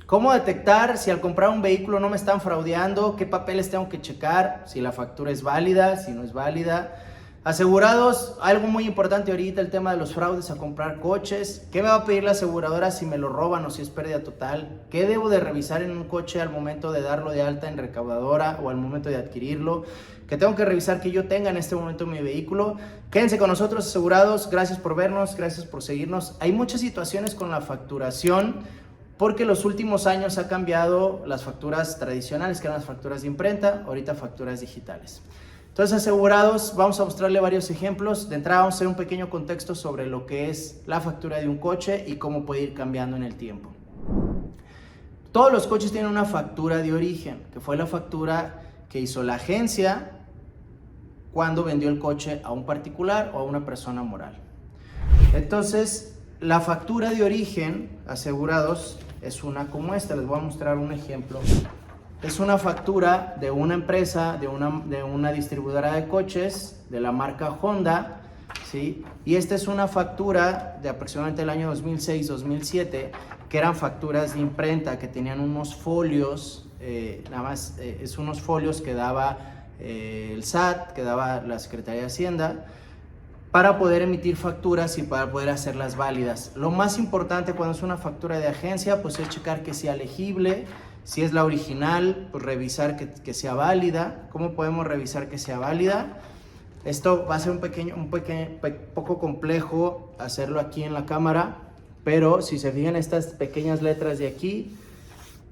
¿Cómo detectar si al comprar un vehículo no me están fraudeando? ¿Qué papeles tengo que checar? Si la factura es válida, si no es válida. Asegurados, algo muy importante ahorita, el tema de los fraudes a comprar coches. ¿Qué me va a pedir la aseguradora si me lo roban o si es pérdida total? ¿Qué debo de revisar en un coche al momento de darlo de alta en recaudadora o al momento de adquirirlo? ¿Qué tengo que revisar que yo tenga en este momento en mi vehículo? Quédense con nosotros, asegurados. Gracias por vernos, gracias por seguirnos. Hay muchas situaciones con la facturación porque los últimos años ha cambiado las facturas tradicionales, que eran las facturas de imprenta, ahorita facturas digitales. Entonces, asegurados, vamos a mostrarle varios ejemplos. De entrada vamos a hacer un pequeño contexto sobre lo que es la factura de un coche y cómo puede ir cambiando en el tiempo. Todos los coches tienen una factura de origen, que fue la factura que hizo la agencia cuando vendió el coche a un particular o a una persona moral. Entonces, la factura de origen, asegurados, es una como esta. Les voy a mostrar un ejemplo. Es una factura de una empresa, de una distribuidora de coches, de la marca Honda, ¿sí? Y esta es una factura de aproximadamente el año 2006-2007, que eran facturas de imprenta, que tenían unos folios, es unos folios que daba el SAT, que daba la Secretaría de Hacienda, para poder emitir facturas y para poder hacerlas válidas. Lo más importante cuando es una factura de agencia, pues es checar que sea legible. Si es la original, pues revisar que sea válida. ¿Cómo podemos revisar que sea válida? Esto va a ser un poco complejo hacerlo aquí en la cámara, pero si se fijan estas pequeñas letras de aquí,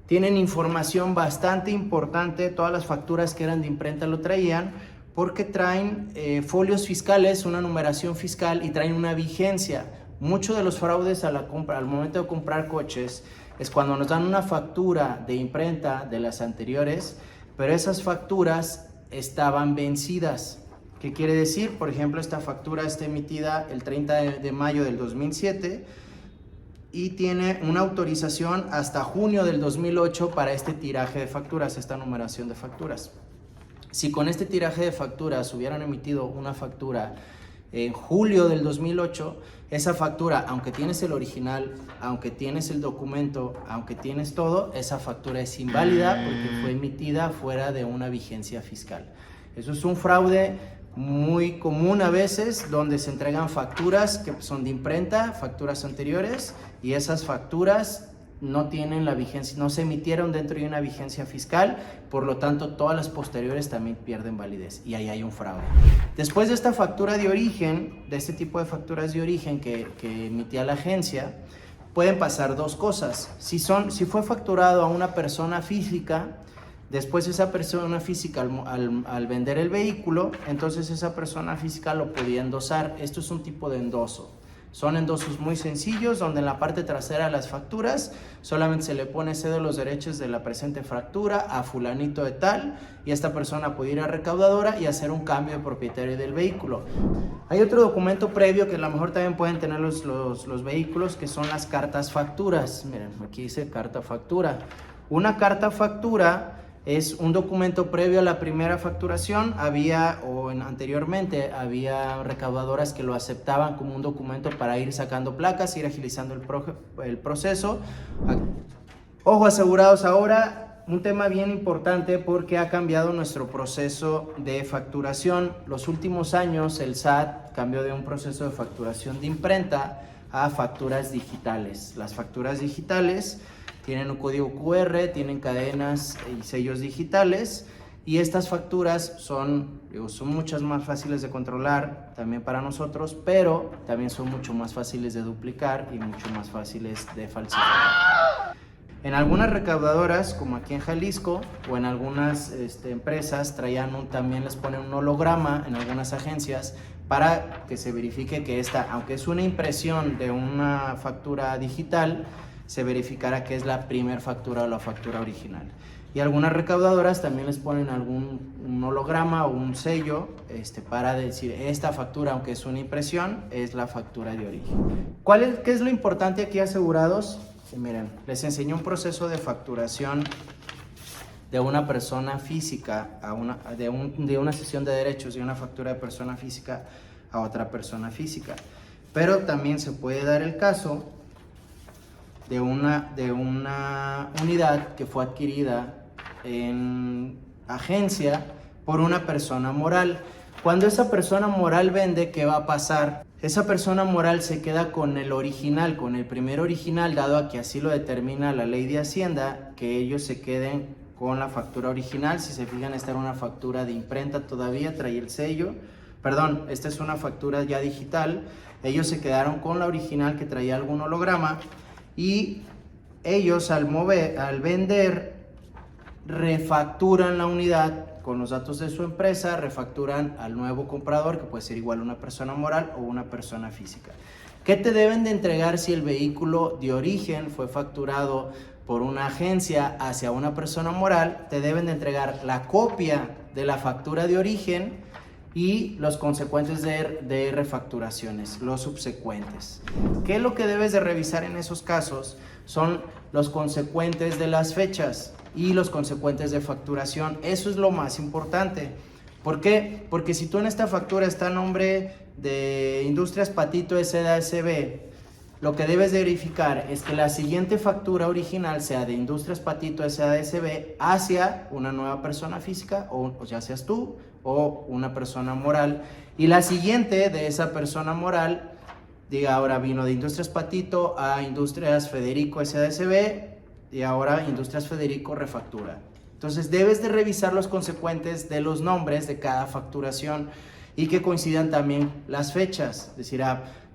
tienen información bastante importante. Todas las facturas que eran de imprenta lo traían, porque traen folios fiscales, una numeración fiscal y traen una vigencia. Muchos de los fraudes a la compra, al momento de comprar coches, es cuando nos dan una factura de imprenta de las anteriores, pero esas facturas estaban vencidas. ¿Qué quiere decir? Por ejemplo, esta factura está emitida el 30 de mayo del 2007 y tiene una autorización hasta junio del 2008 para este tiraje de facturas, esta numeración de facturas. Si con este tiraje de facturas hubieran emitido una factura en julio del 2008, esa factura, aunque tienes el original, aunque tienes el documento, aunque tienes todo, esa factura es inválida porque fue emitida fuera de una vigencia fiscal. Eso es un fraude muy común a veces, donde se entregan facturas que son de imprenta, facturas anteriores, y esas facturas no tienen la vigencia, no se emitieron dentro de una vigencia fiscal, por lo tanto todas las posteriores también pierden validez y ahí hay un fraude. Después de esta factura de origen, de este tipo de facturas de origen que emitía la agencia, pueden pasar dos cosas. Si fue facturado a una persona física, después esa persona física al vender el vehículo, entonces esa persona física lo podía endosar. Esto es un tipo de endoso. Son endosos muy sencillos, donde en la parte trasera de las facturas solamente se le pone cedo los derechos de la presente factura a fulanito de tal, y esta persona puede ir a recaudadora y hacer un cambio de propietario del vehículo. Hay otro documento previo que a lo mejor también pueden tener los vehículos, que son las cartas facturas. Miren, aquí dice carta factura. Una carta factura es un documento previo a la primera facturación. Anteriormente había recaudadoras que lo aceptaban como un documento para ir sacando placas, ir agilizando el proceso. Ojo, asegurados, ahora un tema bien importante, porque ha cambiado nuestro proceso de facturación. Los últimos años el SAT cambió de un proceso de facturación de imprenta a facturas digitales. Las facturas digitales tienen un código QR, tienen cadenas y sellos digitales, y estas facturas son muchas más fáciles de controlar también para nosotros, pero también son mucho más fáciles de duplicar y mucho más fáciles de falsificar. En algunas recaudadoras, como aquí en Jalisco, o en algunas empresas, también les ponen un holograma en algunas agencias para que se verifique que aunque es una impresión de una factura digital, se verificará que es la primer factura o la factura original. Y algunas recaudadoras también les ponen un holograma o un sello para decir, esta factura, aunque es una impresión, es la factura de origen. ¿Qué es lo importante aquí, asegurados? Miren, les enseño un proceso de facturación de una persona física de una cesión de derechos, de una factura de persona física a otra persona física. Pero también se puede dar el caso de una unidad que fue adquirida en agencia por una persona moral. Cuando esa persona moral vende, ¿qué va a pasar? Esa persona moral se queda con el original, con el primer original, dado a que así lo determina la ley de Hacienda, que ellos se queden con la factura original. Si se fijan, esta era una factura de imprenta todavía, traía el sello. Perdón, esta es una factura ya digital. Ellos se quedaron con la original que traía algún holograma y ellos al vender refacturan la unidad con los datos de su empresa, refacturan al nuevo comprador, que puede ser igual una persona moral o una persona física. ¿Qué te deben de entregar si el vehículo de origen fue facturado por una agencia hacia una persona moral? Te deben de entregar la copia de la factura de origen y los consecuentes de refacturaciones, los subsecuentes. ¿Qué es lo que debes de revisar en esos casos? Son los consecuentes de las fechas y los consecuentes de facturación. Eso es lo más importante. ¿Por qué? Porque si tú en esta factura está a nombre de Industrias Patito S.A.S.B., lo que debes de verificar es que la siguiente factura original sea de Industrias Patito S.A.S.B. hacia una nueva persona física, o ya seas tú o una persona moral, y la siguiente de esa persona moral, diga, ahora vino de Industrias Patito a Industrias Federico S.A.S.B. y ahora Industrias Federico refactura. Entonces debes de revisar los consecuentes de los nombres de cada facturación y que coincidan también las fechas. Es decir,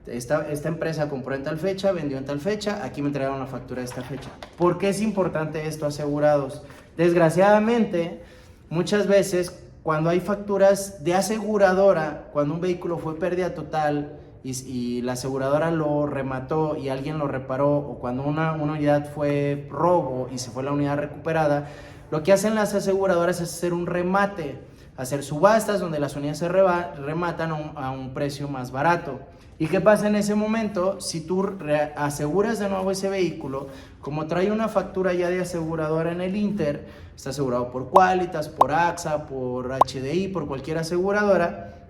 esta empresa compró en tal fecha, vendió en tal fecha, aquí me entregaron la factura de esta fecha. ¿Por qué es importante esto, asegurados? Desgraciadamente, muchas veces cuando hay facturas de aseguradora, cuando un vehículo fue pérdida total y la aseguradora lo remató y alguien lo reparó, o cuando una unidad fue robo y se fue la unidad recuperada, lo que hacen las aseguradoras es hacer un remate, hacer subastas donde las unidades se rematan a un precio más barato. ¿Y qué pasa en ese momento? Si tú aseguras de nuevo ese vehículo, como trae una factura ya de aseguradora en el Inter, está asegurado por Qualitas, por AXA, por HDI, por cualquier aseguradora,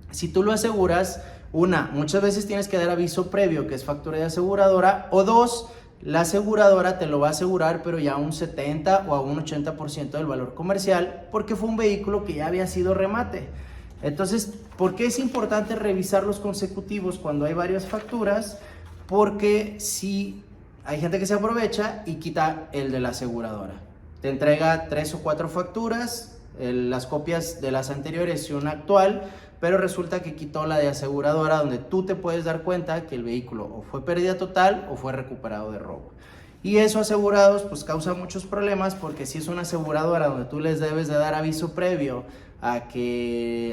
si tú lo aseguras, muchas veces tienes que dar aviso previo, que es factura de aseguradora, o dos, la aseguradora te lo va a asegurar, pero ya a un 70 o a un 80% del valor comercial, porque fue un vehículo que ya había sido remate. Entonces, ¿por qué es importante revisar los consecutivos cuando hay varias facturas? Porque si hay gente que se aprovecha y quita el de la aseguradora. Te entrega 3 o 4 facturas, las copias de las anteriores y una actual, pero resulta que quitó la de aseguradora, donde tú te puedes dar cuenta que el vehículo o fue pérdida total o fue recuperado de robo. Y eso, asegurados, pues causa muchos problemas, porque si es una aseguradora donde tú les debes de dar aviso previo a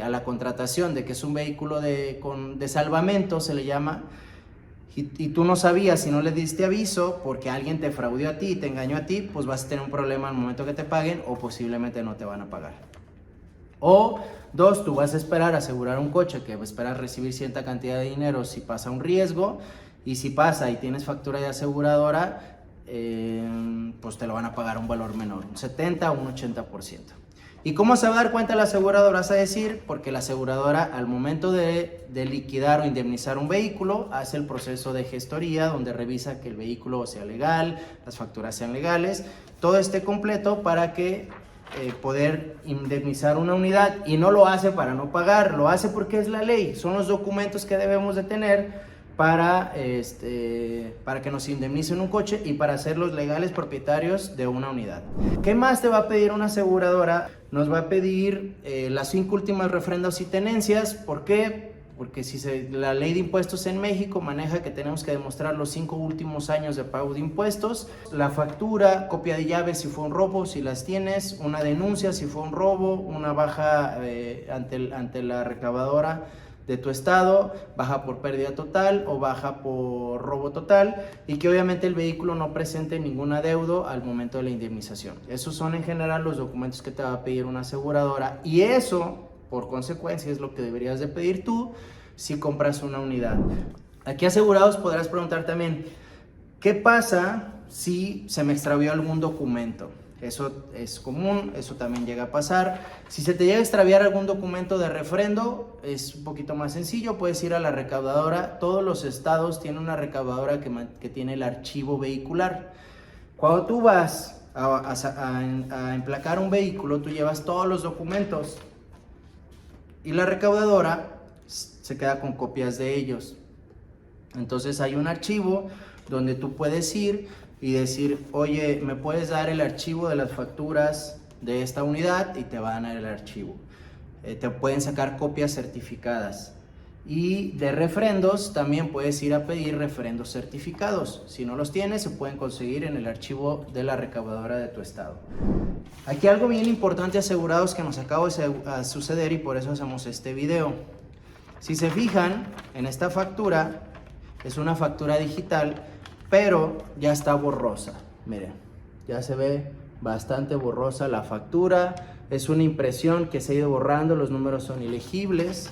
la contratación de que es un vehículo de salvamento, se le llama, y tú no sabías y no le diste aviso porque alguien te fraudió a ti y te engañó a ti, pues vas a tener un problema al momento que te paguen, o posiblemente no te van a pagar. O dos, tú vas a esperar a asegurar un coche que esperas recibir cierta cantidad de dinero si pasa un riesgo, y si pasa y tienes factura de aseguradora, pues te lo van a pagar un valor menor, un 70 o un 80%. ¿Y cómo se va a dar cuenta la aseguradora? Vas a decir, porque la aseguradora al momento de liquidar o indemnizar un vehículo hace el proceso de gestoría, donde revisa que el vehículo sea legal, las facturas sean legales, todo esté completo para que poder indemnizar una unidad, y no lo hace para no pagar, lo hace porque es la ley, son los documentos que debemos de tener para que nos indemnicen un coche y para ser los legales propietarios de una unidad. ¿Qué más te va a pedir una aseguradora? Nos va a pedir las 5 últimas refrendos y tenencias. ¿Por qué? Porque la ley de impuestos en México maneja que tenemos que demostrar los 5 últimos años de pago de impuestos, la factura, copia de llaves si fue un robo, si las tienes, una denuncia si fue un robo, una baja ante la recaudadora de tu estado, baja por pérdida total o baja por robo total, y que obviamente el vehículo no presente ningún adeudo al momento de la indemnización. Esos son en general los documentos que te va a pedir una aseguradora, y eso, por consecuencia, es lo que deberías de pedir tú si compras una unidad. Aquí, asegurados, podrás preguntar también, ¿qué pasa si se me extravió algún documento? Eso es común, eso también llega a pasar. Si se te llega a extraviar algún documento de refrendo, es un poquito más sencillo, puedes ir a la recaudadora. Todos los estados tienen una recaudadora que tiene el archivo vehicular. Cuando tú vas a emplacar un vehículo, tú llevas todos los documentos y la recaudadora se queda con copias de ellos. Entonces hay un archivo donde tú puedes ir y decir, oye, ¿me puedes dar el archivo de las facturas de esta unidad? Y te van a dar el archivo. Te pueden sacar copias certificadas. Y de refrendos también puedes ir a pedir refrendos certificados. Si no los tienes, se pueden conseguir en el archivo de la recaudadora de tu estado. Aquí algo bien importante, asegurados, que nos acaba de suceder y por eso hacemos este video. Si se fijan, en esta factura, es una factura digital, pero ya está borrosa. Miren, ya se ve bastante borrosa la factura. Es una impresión que se ha ido borrando, los números son ilegibles.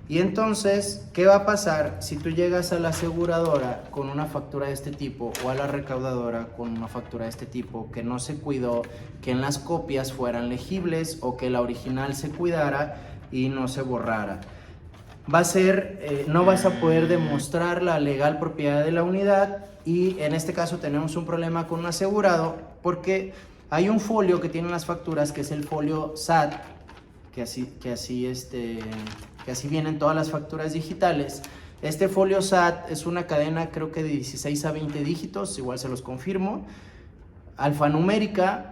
Y entonces, ¿qué va a pasar si tú llegas a la aseguradora con una factura de este tipo o a la recaudadora con una factura de este tipo que no se cuidó, que en las copias fueran legibles o que la original se cuidara y no se borrara? Va a ser, no vas a poder demostrar la legal propiedad de la unidad y en este caso tenemos un problema con un asegurado porque hay un folio que tienen las facturas que es el folio SAT, que así vienen todas las facturas digitales. Este folio SAT es una cadena, creo que de 16 a 20 dígitos, igual se los confirmo, alfanumérica,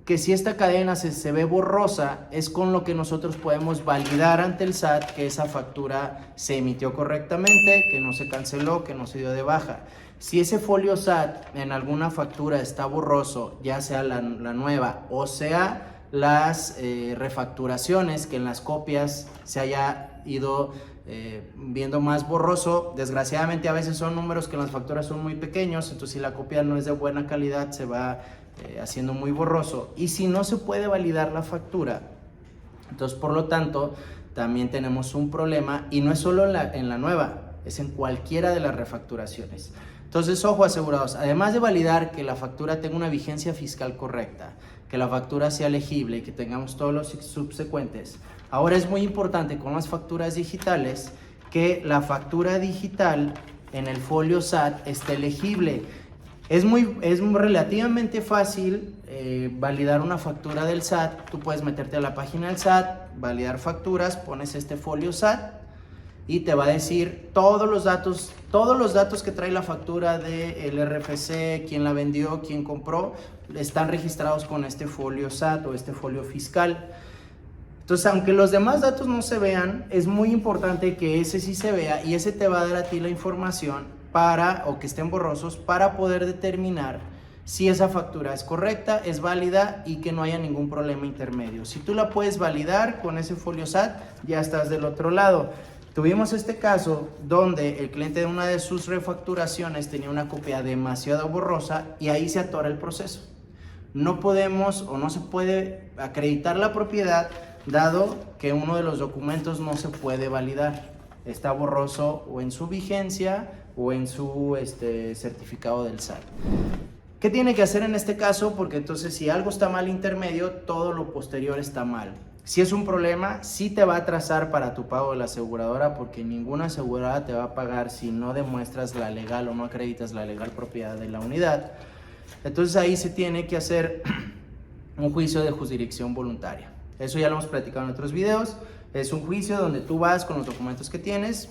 que si esta cadena se ve borrosa, es con lo que nosotros podemos validar ante el SAT que esa factura se emitió correctamente, que no se canceló, que no se dio de baja. Si ese folio SAT en alguna factura está borroso, ya sea la nueva o sea las refacturaciones, que en las copias se haya ido viendo más borroso, desgraciadamente a veces son números que en las facturas son muy pequeños, entonces si la copia no es de buena calidad se va haciendo muy borroso. Y si no se puede validar la factura, entonces por lo tanto también tenemos un problema, y no es solo en la nueva, es en cualquiera de las refacturaciones. Entonces, ojo, asegurados, además de validar que la factura tenga una vigencia fiscal correcta, que la factura sea legible y que tengamos todos los subsecuentes, ahora es muy importante con las facturas digitales que la factura digital en el folio SAT esté legible. Es relativamente fácil validar una factura del SAT. Tú puedes meterte a la página del SAT, validar facturas, pones este folio SAT y te va a decir todos los datos que trae la factura del RFC, quién la vendió, quién compró, están registrados con este folio SAT o este folio fiscal. Entonces, aunque los demás datos no se vean, es muy importante que ese sí se vea y ese te va a dar a ti la información o que estén borrosos para poder determinar si esa factura es correcta, es válida y que no haya ningún problema intermedio. Si tú la puedes validar con ese folio SAT, ya estás del otro lado. Tuvimos este caso donde el cliente de una de sus refacturaciones tenía una copia demasiado borrosa y ahí se atora el proceso. No podemos o no se puede acreditar la propiedad dado que uno de los documentos no se puede validar. Está borroso o en su vigencia o en su certificado del SAT. ¿Qué tiene que hacer en este caso? Porque entonces si algo está mal intermedio, todo lo posterior está mal. Si es un problema, sí te va a atrasar para tu pago de la aseguradora, porque ninguna aseguradora te va a pagar si no demuestras la legal o no acreditas la legal propiedad de la unidad. Entonces ahí se tiene que hacer un juicio de jurisdicción voluntaria. Eso ya lo hemos platicado en otros videos. Es un juicio donde tú vas con los documentos que tienes,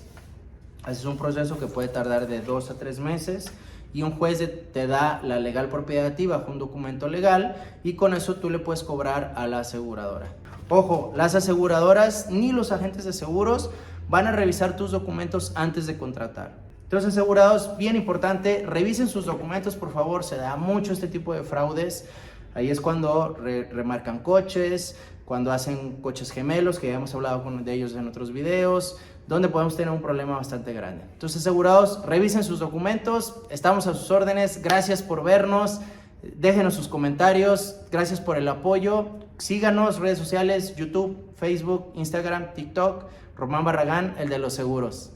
haces un proceso que puede tardar de 2 a 3 meses y un juez te da la legal propiedad a ti bajo un documento legal y con eso tú le puedes cobrar a la aseguradora. Ojo, las aseguradoras ni los agentes de seguros van a revisar tus documentos antes de contratar. Entonces, asegurados, bien importante, revisen sus documentos, por favor, se da mucho este tipo de fraudes. Ahí es cuando remarcan coches, cuando hacen coches gemelos, que ya hemos hablado de ellos en otros videos, donde podemos tener un problema bastante grande. Entonces, asegurados, revisen sus documentos, estamos a sus órdenes, gracias por vernos, déjenos sus comentarios, gracias por el apoyo, síganos, redes sociales, YouTube, Facebook, Instagram, TikTok, Román Barragán, el de los seguros.